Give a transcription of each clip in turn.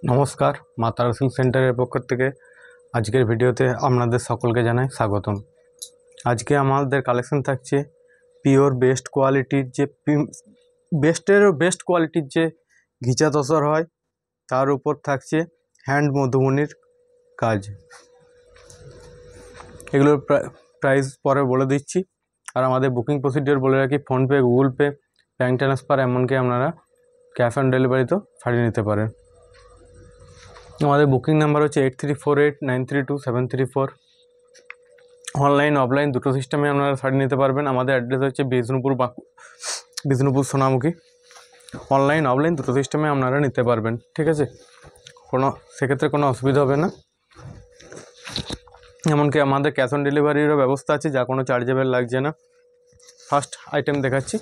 নমস্কার, মা তারা সিল্ক সেন্টারের পক্ষ থেকে আজকের ভিডিওতে আপনাদের সকলকে জানাই স্বাগতম। আজকে আমাদের কালেকশন থাকছে পিওর বেস্ট কোয়ালিটির যে বেস্টেরও বেস্ট কোয়ালিটির যে ঘিচা তসর হয়, তার উপর থাকছে হ্যান্ড মধুবনির কাজ। এগুলোর প্রাইস পরে বলে দিচ্ছি। আর আমাদের বুকিং প্রসিডিওর বলে রাখি, PhonePe, Google pay, bank transfer, এমনকি আপনারা ক্যাশ অন ডেলিভারিতেও শাড়ি নিতে পারেন। আমাদের বুকিং নাম্বার হচ্ছে 8348932734। অনলাইন অফলাইন দুটো সিস্টেমে আপনারা শাড়ি নিতে পারবেন। আমাদের অ্যাড্রেস হচ্ছে বিষ্ণুপুর সোনামুখী। অনলাইন অফলাইন দুটো সিস্টেমে আপনারা নিতে পারবেন, ঠিক আছে? সেক্ষেত্রে কোনো অসুবিধা হবে না। এমনকি আমাদের ক্যাশ অন ডেলিভারিরও ব্যবস্থা আছে, যা কোনো চার্জেবল লাগছে না। ফার্স্ট আইটেম দেখাচ্ছি,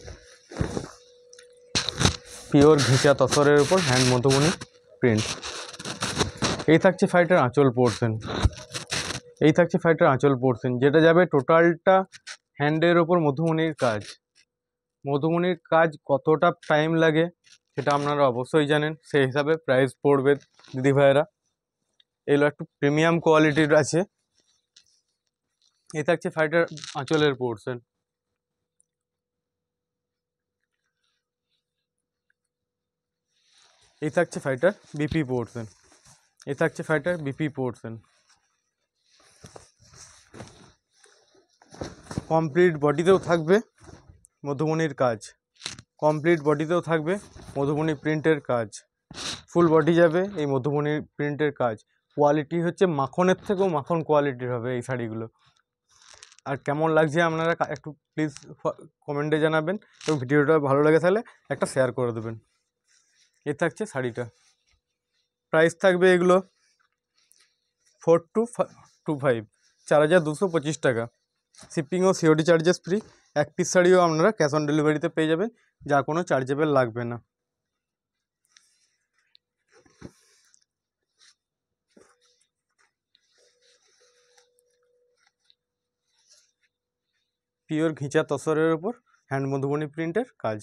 পিওর ঘিচা তসরের উপর হ্যান্ড মধুবনী প্রিন্ট। এই থাকছে শাড়িটার আঁচল পোর্শন। যেটা যাবে টোটালটা হ্যান্ডের ওপর মধুবনির কাজ। মধুবনির কাজ কতটা টাইম লাগে সেটা আপনারা অবশ্যই জানেন, সেই হিসাবে প্রাইস পড়বে দিদি ভাইয়েরা। এগুলো একটু প্রিমিয়াম কোয়ালিটির আছে। এই থাকছে শাড়িটার আঁচলের পোর্শন। এই থাকছে শাড়িটার বিপি পোর্শন। কমপ্লিট বডিতেও থাকবে মধুবনির কাজ, মধুবনী প্রিন্টের কাজ। ফুল বডি যাবে এই মধুবনী প্রিন্টের কাজ। কোয়ালিটি হচ্ছে মাখনের থেকেও মাখন কোয়ালিটির হবে এই শাড়িগুলো। আর কেমন লাগছে আপনারা একটু প্লিজ কমেন্টে জানাবেন, এবং ভিডিওটা ভালো লাগে তাহলে একটা শেয়ার করে দেবেন। এ থাকছে শাড়িটা। প্রাইস থাকবে এগুলো 4225, 4225 টাকা। শিপিং ও সিওডি চার্জেস ফ্রি। এক পিস শাড়িও আপনারা ক্যাশ অন ডেলিভারিতে পেয়ে যাবেন, যা কোনো চার্জেবল লাগবে না। পিওর ঘিচা তসরের উপর হ্যান্ড মধুবনী প্রিন্টের কাজ।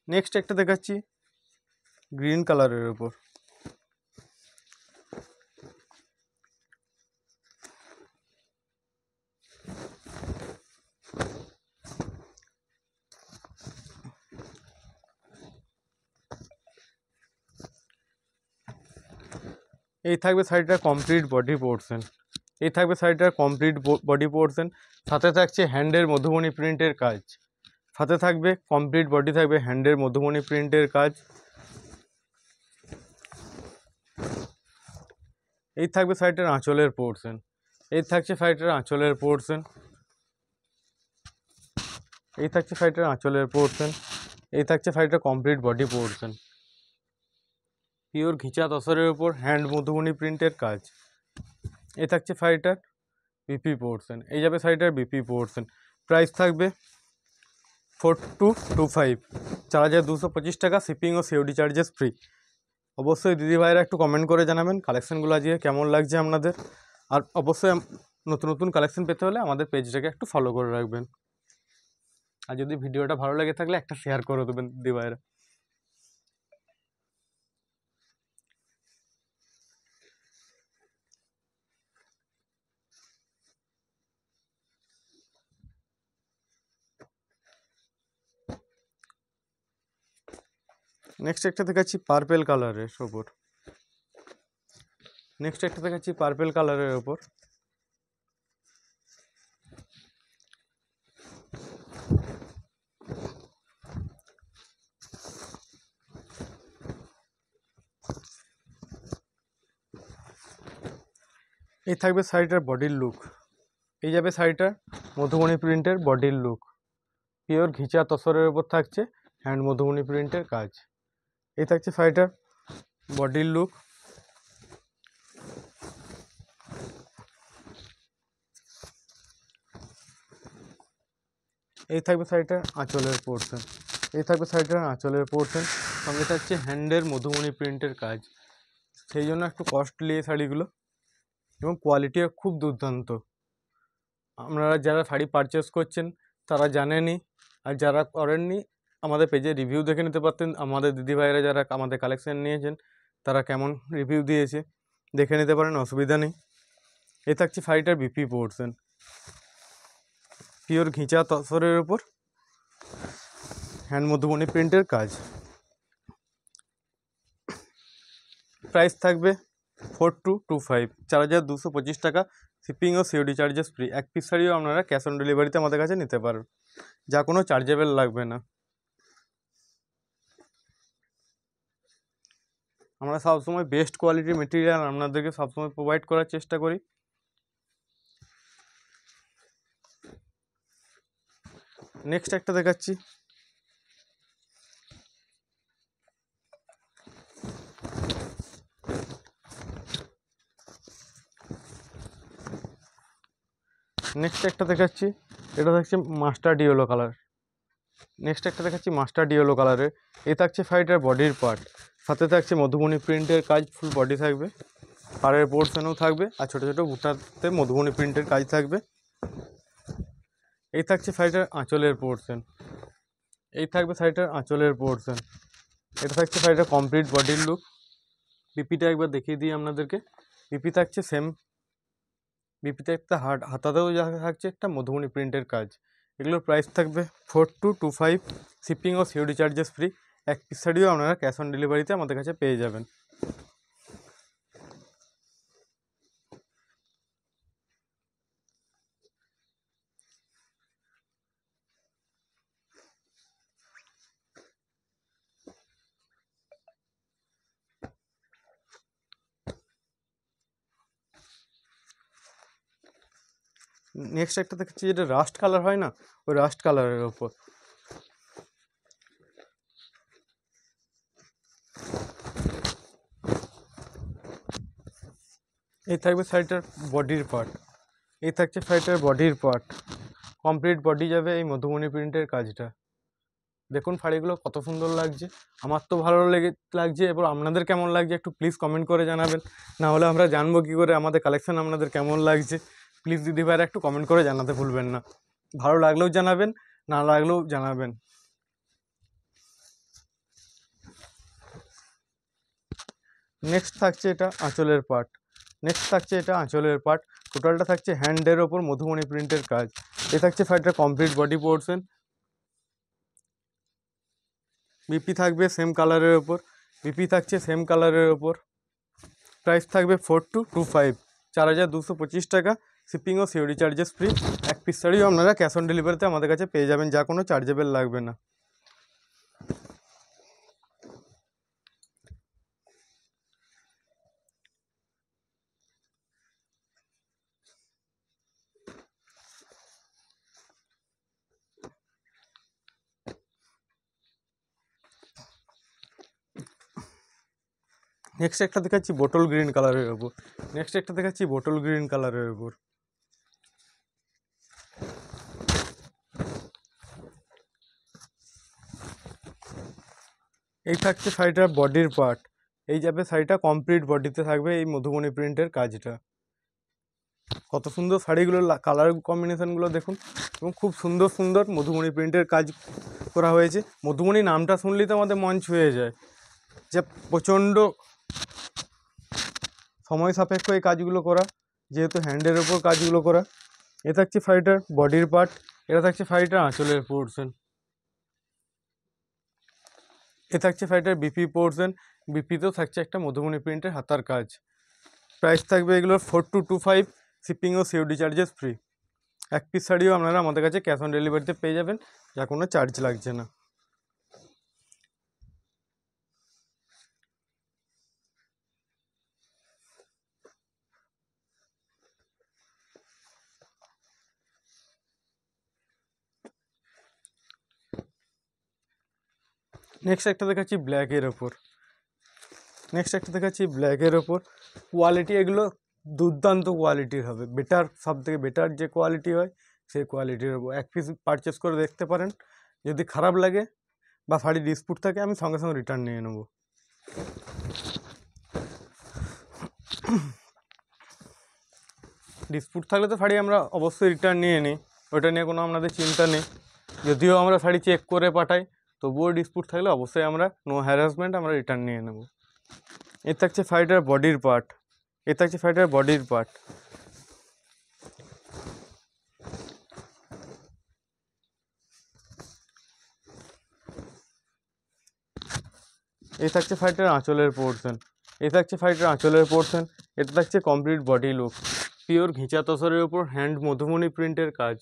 নেক্সট একটা দেখাচ্ছি গ্রিন কালারের উপর। এই থাকবে শাড়িটার কমপ্লিট বডি পোর্শন। সাথে থাকছে হ্যান্ডের মধুবনী প্রিন্টের কাজ। কমপ্লিট বডি থাকবে হ্যান্ডের মধুবনী প্রিন্টের কাজ। এই থাকবে শাড়িটার আঁচলের পোর্শন। এই থাকছে শাড়িটার কমপ্লিট বডি পোর্শন। পিওর ঘিচা তসরের উপর হ্যান্ড মধুবনী প্রিন্টের কাজ। এই থাকছে শাড়িটার বিপি পোর্শন। এই যাবে শাড়িটার বিপি পোর্শন। প্রাইস থাকবে 4225, 4225 টাকা। শিপিং ও সিওডি চার্জেস ফ্রি। অবশ্যই দিদিভাইরা একটু কমেন্ট করে জানাবেন কালেকশানগুলো আজকে কেমন লাগছে আপনাদের। আর অবশ্যই নতুন নতুন কালেকশান পেতে হলে আমাদের পেজটাকে একটু ফলো করে রাখবেন। আর যদি ভিডিওটা ভালো লেগে থাকলে একটা শেয়ার করে দেবেন দিদিভাইরা। নেক্সট একটা দেখাচ্ছি পার্পেল কালারের ওপর। এই থাকবে শাড়িটার বডির লুক। এই যাবে শাড়িটার মধুবনী প্রিন্টের বডির লুক। পিওর ঘিচা তসরের ওপর থাকছে হ্যান্ড মধুবনী প্রিন্টের কাজ। এই থাকছে শাড়িটার বডির লুক। এই থাকবে শাড়িটার আঁচলের পোর্শন। সঙ্গে থাকছে হ্যান্ডের মধুবনী প্রিন্টের কাজ। সেই জন্য একটু কস্টলি এই শাড়িগুলো, এবং কোয়ালিটিও খুব দুর্দান্ত। আপনারা যারা শাড়ি পারচেস করছেন তারা জানেনই, আর যারা করেননি আমাদের পেজে রিভিউ দেখে নিতে পারতেন, আমাদের দিদিভাইরা যারা আমাদের কালেকশন নিয়েছেন তারা কেমন রিভিউ দিয়েছে দেখে নিতে পারেন, অসুবিধা নেই। এই থাকছে শাড়িটার বিপি পোর্শন, পিওর ঘিচা তসরের ওপর হ্যান্ড মধুবনী প্রিন্টের কাজ। প্রাইস থাকবে 4225, 4225 টাকা। শিপিং ও সিওডি চার্জেস ফ্রি। এক পিস শাড়িও আপনারা ক্যাশ অন ডেলিভারিতে আমাদের কাছে নিতে পারেন, যা কোনো চার্জেবল লাগবে না। আমরা সবসময় বেস্ট কোয়ালিটির মেটেরিয়াল আপনাদেরকে সবসময় প্রোভাইড করার চেষ্টা করি। নেক্সট একটা দেখাচ্ছি, এটা থাকছে মাস্টার্ড ইয়েলো কালার। নেক্সট একটা দেখাচ্ছি মাস্টার্ড ইয়েলো কালারের। এই থাকছে শাড়িটার বডির পার্ট, সাথে থাকছে মধুবনী প্রিন্টের কাজ, ফুল বডি থাকবে, পাড়ের পোর্শনও থাকবে, আর ছোটো ছোটো বুটাতে মধুবনী প্রিন্টের কাজ থাকবে। এই থাকছে শাড়িটার আঁচলের পোর্শন, এটা থাকছে শাড়িটার কমপ্লিট বডির লুক। বিপিটা একবার দেখিয়ে দিই আপনাদেরকে। বিপি থাকছে সেম, বিপিতে একটা হাতাতেও থাকছে একটা মধুবনী প্রিন্টের কাজ। এগুলোর প্রাইস থাকবে 4225, শিপিং ও সিওডি চার্জেস ফ্রি। এক পিস শাড়িও আপনারা ক্যাশ অন ডেলিভারিতে আমাদের কাছে পেয়ে যাবেন। নেক্সট একটা দেখাচ্ছি, যেটা রাস্ট কালার হয় না, ওই রাস্ট কালারের ওপর। এই থাকবে শাড়িটার বডির পার্ট, কমপ্লিট বডি যাবে এই মধুবনী প্রিন্টের কাজটা। দেখুন শাড়িগুলো কত সুন্দর লাগছে, আমার তো ভালো লাগছে। এবার আপনাদের কেমন লাগছে একটু প্লিজ কমেন্ট করে জানাবেন, না হলে আমরা জানবো কী করে আমাদের কালেকশন আপনাদের কেমন লাগছে। প্লিজ দিদিভাইরা একটু কমেন্ট করে জানাতে ভুলবেন না, ভালো লাগলেও জানাবেন, না লাগলেও জানাবেন। নেক্সট থাকছে এটা আঁচলের পার্ট, টোটালটা থাকছে হ্যান্ডের ওপর মধুবনী প্রিন্টের কাজ। এ থাকছে শাড়িটার কমপ্লিট বডি পোর্শন, বিপি থাকবে সেম কালারের ওপর, প্রাইস থাকবে 4225, 4225 টাকা। শিপিং ও সিওডি চার্জেস ফ্রি। এক পিস শাড়িও আপনারা ক্যাশ অন ডেলিভারিতে আমাদের কাছে পেয়ে যাবেন, যা কোনো চার্জেবল লাগবে না। নেক্সট একটা দেখাচ্ছি বোটল গ্রিন কালারের ওপর, এই থাকছে শাড়িটার বডির পার্ট। এই যাবে শাড়িটা কমপ্লিট বডিতে থাকবে এই মধুবনী প্রিন্টের কাজটা। কত সুন্দর শাড়িগুলো, কালার কম্বিনেশনগুলো দেখুন, এবং খুব সুন্দর সুন্দর মধুবনী প্রিন্টের কাজ করা হয়েছে। মধুবনী নামটা শুনলেই তো আমাদের মন ছুঁয়ে যায়, যে প্রচণ্ড সময় সাপেক্ষ এই কাজগুলো করা, যেহেতু হ্যান্ডের ওপর কাজগুলো করা। এ থাকছে শাড়িটার বডির পার্ট, এটা থাকছে শাড়িটার আঁচলের পোর্শন, এ থাকছে শাড়িটার বিপি পোর্শন, বিপিতেও থাকছে একটা মধুবনী প্রিন্টের হাতার কাজ। প্রাইস থাকবে এগুলোর 4225, শিপিং ও সিওডি চার্জেস ফ্রি। এক পিস শাড়িও আপনারা আমাদের কাছে ক্যাশ অন ডেলিভারিতে পেয়ে যাবেন, যা কোনো চার্জ লাগছে না। নেক্সট একটা দেখাচ্ছি ব্ল্যাকের ওপর, কোয়ালিটি এগুলো দুর্দান্ত কোয়ালিটির হবে, বেটার, সব থেকে বেটার যে কোয়ালিটি হয় সেই কোয়ালিটির ওপর। এক পিস পারচেস করে দেখতে পারেন, যদি খারাপ লাগে বা শাড়ি ডিসপুট থাকে আমি সঙ্গে সঙ্গে রিটার্ন নিয়ে নেব। ডিসপুট থাকলে তো শাড়ি আমরা অবশ্যই রিটার্ন নিয়ে নিই, ওটা নিয়ে কোনো আপনাদের চিন্তা নেই। যদিও আমরা শাড়ি চেক করে পাঠাই, তবুও ডিসপুট থাকলে অবশ্যই আমরা নো হ্যারাসমেন্ট আমরা রিটার্ন নিয়ে নেব। এর থাকছে ফাইটার বডির পার্ট, এর থাকছে ফাইটার বডির পার্ট। এই থাকছে ফাইটার আঁচলের পোর্শন, এই থাকছে ফাইটার আঁচলের পোর্শন। এটা থাকছে কমপ্লিট বডি লুক, পিওর ঘিচা তসরের উপর হ্যান্ড মধুমণি প্রিন্টের কাজ।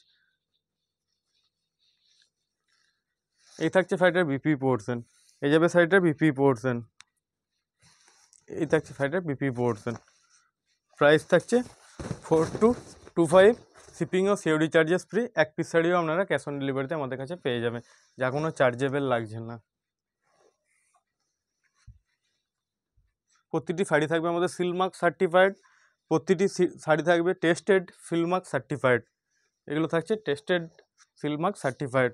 এই থাকছে ফাইটার বিপি পোর্শন, এই যাবে সাইডটার বিপি পোর্শন। এই থাকছে ফাইটার বিপি পোর্শন। প্রাইস থাকছে 4225, শিপিং ও সিওডি চার্জেস ফ্রি। এক পিস শাড়িও আপনারা ক্যাশ অন ডেলিভারিতে আমাদের কাছে পেয়ে যাবেন, যা কোনো চার্জেবল লাগছে না। প্রতিটি শাড়ি থাকবে আমাদের সিলমার্ক সার্টিফাইড, প্রতিটি শাড়ি থাকবে টেস্টেড সিলমার্ক সার্টিফাইড। এগুলো থাকছে টেস্টেড সিলমার্ক সার্টিফাইড।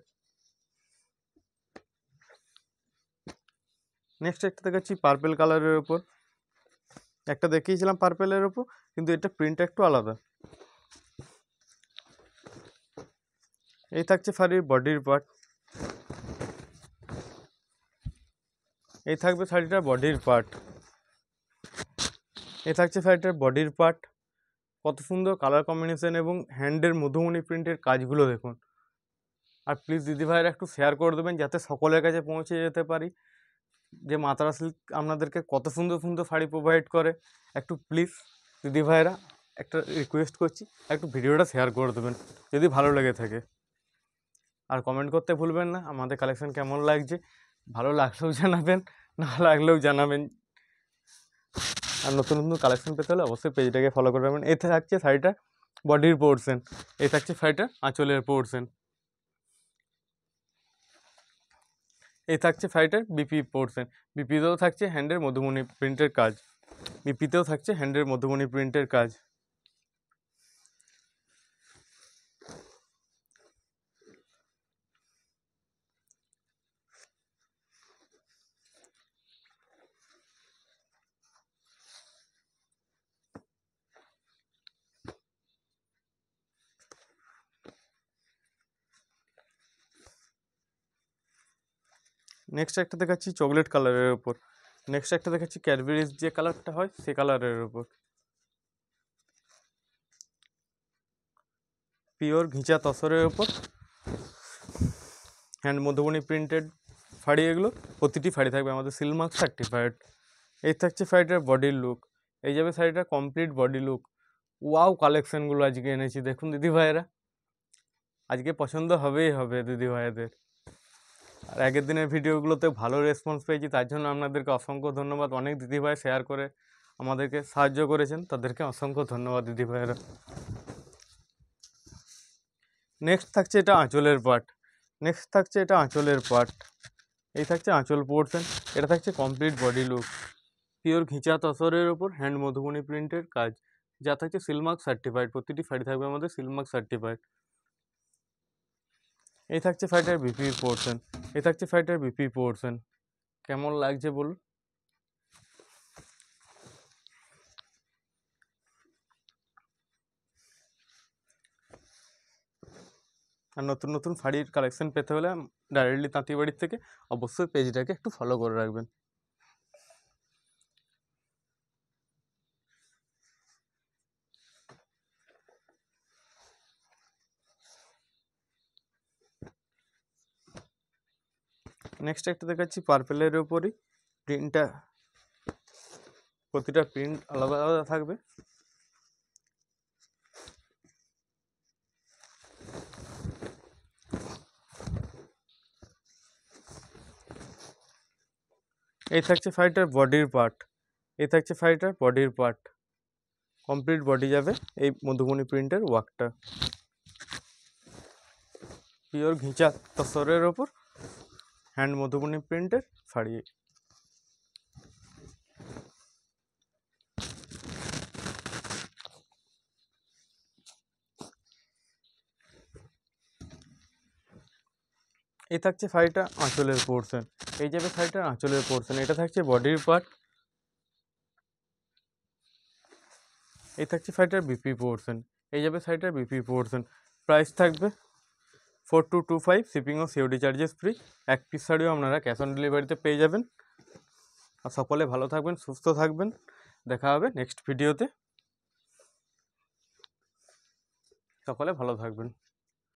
নেক্সট একটা দেখাচ্ছি পার্পেল কালারের ওপর, একটা দেখিয়েছিলাম পার্পেলের ওপর, কিন্তু এটা প্রিন্ট একটু আলাদা। এই থাকছে শাড়ির বডির পার্ট, এই থাকবে শাড়িটার বডির পার্ট। এই থাকছে শাড়িটার বডির পার্ট। কত সুন্দর কালার কম্বিনেশন এবং হ্যান্ডের মধুমণি প্রিন্টের কাজগুলো দেখুন। আর প্লিজ দিদিভাইরা একটু শেয়ার করে দেবেন যাতে সকলের কাছে পৌঁছে যেতে পারি, যে মা তারা সিল্ক আপনাদেরকে কত সুন্দর সুন্দর শাড়ি প্রোভাইড করে। একটু প্লিজ দিদিভাইরা একটা রিকোয়েস্ট করছি, একটু ভিডিওটা শেয়ার করে দেবেন যদি ভালো লেগে থাকে। আর কমেন্ট করতে ভুলবেন না আমাদের কালেকশন কেমন লাগছে, ভালো লাগলেও জানাবেন, না লাগলেও জানাবেন। আর নতুন নতুন কালেকশন পেতে হলে অবশ্যই পেজটাকে ফলো করে রাখবেন। এতে থাকছে শাড়িটা বডির পোর্শন, এই থাকছে শাড়িটা আঁচলের পোর্শন, এই থাকছে শাড়িটার বিপি পোর্শন। বিপিতেও থাকছে হ্যান্ডের মধুমণি প্রিন্টের কাজ, বিপিতেও থাকছে হ্যান্ডের মধুমণি প্রিন্টের কাজ। নেক্সট একটা দেখাচ্ছি চকলেট কালারের ওপর, নেক্সট একটা দেখাচ্ছি ক্যাডবেরিজ যে কালারটা হয় সে কালারের ওপর। পিওর ঘিচা তসরের ওপর হ্যান্ড মধুবনী প্রিন্টেড শাড়ি এগুলো। প্রতিটি শাড়ি থাকবে আমাদের সিলমার্ক সার্টিফাইড। এই থাকছে শাড়িটার বডির লুক, এই যাবে শাড়িটার কমপ্লিট বডি লুক। ওয়াও কালেকশানগুলো আজকে এনেছি দেখুন দিদিভাইয়েরা, আজকে পছন্দ হবেই হবে দিদিভাইদের। আর আগের দিনের ভিডিওগুলোতে ভালো রেসপন্স পেয়েছি, তার জন্য আপনাদেরকে অসংখ্য ধন্যবাদ। অনেক দিদিভাই শেয়ার করে আমাদেরকে সাহায্য করেছেন, তাদেরকে অসংখ্য ধন্যবাদ দিদিভাইয়েরা। নেক্সট থাকছে এটা আঁচলের পার্ট, নেক্সট থাকছে এটা আঁচলের পার্ট। এই থাকছে আঁচল পোর্শন, এটা থাকছে কমপ্লিট বডি লুক, পিওর ঘিচা তসরের ওপর হ্যান্ড মধুবনী প্রিন্টের কাজ, যা থাকছে সিলমার্ক সার্টিফাইড। প্রতিটি শাড়ি থাকবে আমাদের সিলমার্ক সার্টিফাইড। এই থাকছে শাড়িটার বিপি পোর্শন, এই থাকছে শাড়িটার বিপি পোর্শন। কেমন লাগছে বলুন। আর নতুন নতুন শাড়ির কালেকশন পেতে হলে ডাইরেক্টলি তাঁতিবাড়ির থেকে অবশ্যই পেজটাকে একটু ফলো করে রাখবেন। নেক্সট একটা দেখাচ্ছি পার্পেলের ওপরই, প্রিন্টটা প্রতিটা প্রিন্ট আলাদা আলাদা থাকবে। এই থাকছে শাড়িটার বডির পার্ট, এই থাকছে শাড়িটার বডির পার্ট। কমপ্লিট বডি যাবে এই মধুবনী প্রিন্টের ওয়ার্কটা, পিওর ঘিচা তসরের ওপর হ্যান্ড মধুবনী প্রিন্টের শাড়ি। এই থাকছে শাড়িটা আঁচলের পোর্শন, এই যাবে শাড়িটার আঁচলের পোর্শন। এটা থাকছে বডির পার্ট, এই থাকছে শাড়িটার বিপি পোর্শন, এই যাবে শাড়িটার বিপি পোর্শন। প্রাইস থাকবে 4225, শিপিং ও সিওডি চার্জেস ফ্রি। এক পিস শাড়িও আপনারা ক্যাশ অন ডেলিভারিতে পেয়ে যাবেন। আর সকলে ভালো থাকবেন, সুস্থ থাকবেন। দেখা হবে নেক্সট ভিডিওতে। সকলে ভালো থাকবেন।